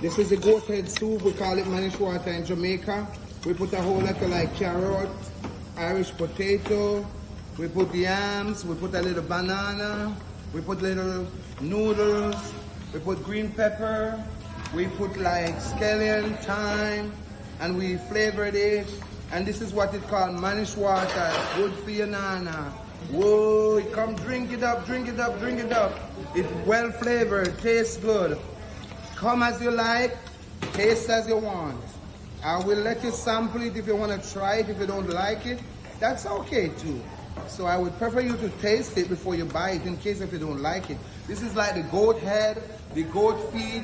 This is the goat head soup. We call it Mannish water in Jamaica. We put a whole lot of like carrot, Irish potato, we put yams, we put a little banana, we put little noodles, we put green pepper, we put like scallion, thyme, and we flavored it. And this is what it called Mannish water. Good for your nana. Whoa, come drink it up, drink it up, drink it up. It's well flavored, tastes good. Come as you like, taste as you want. I will let you sample it if you want to try it. If you don't like it, that's okay too. So I would prefer you to taste it before you buy it in case if you don't like it. This is like the goat head, the goat feet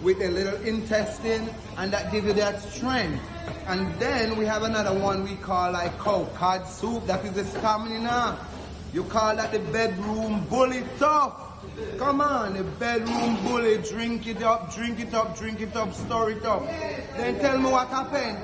with a little intestine, and that gives you that strength. And then we have another one we call like cow cod soup. That is the stamina. You call that the bedroom bully tough. Come on, the bedroom bully, drink it up, drink it up, drink it up, store it up. Then tell me what happened.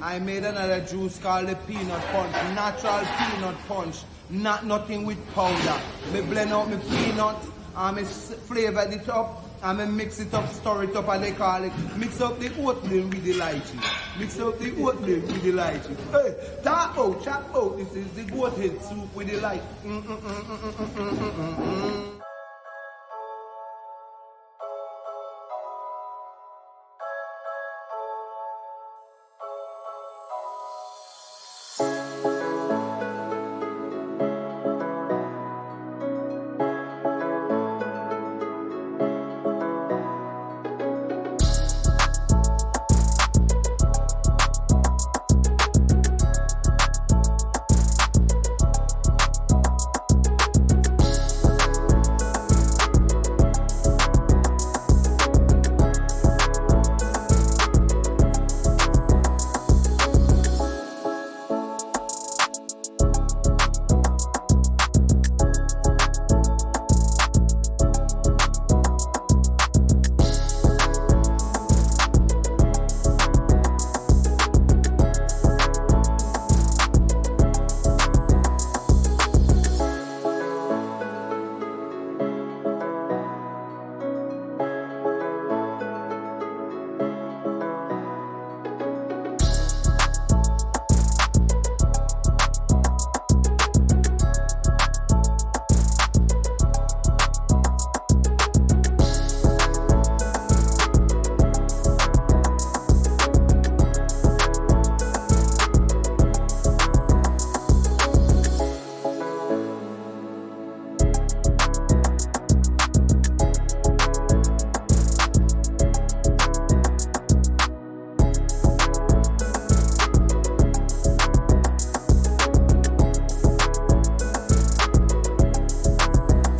I made another juice called the peanut punch, natural peanut punch, not nothing with powder. Me blend out my peanut, and me flavored it up, and me mix it up, store it up, and they call it, mix up the oatmeal with the lychee. Mix up the oatmeal with the lychee. Hey, chop out, this is the goat head soup with the lychee.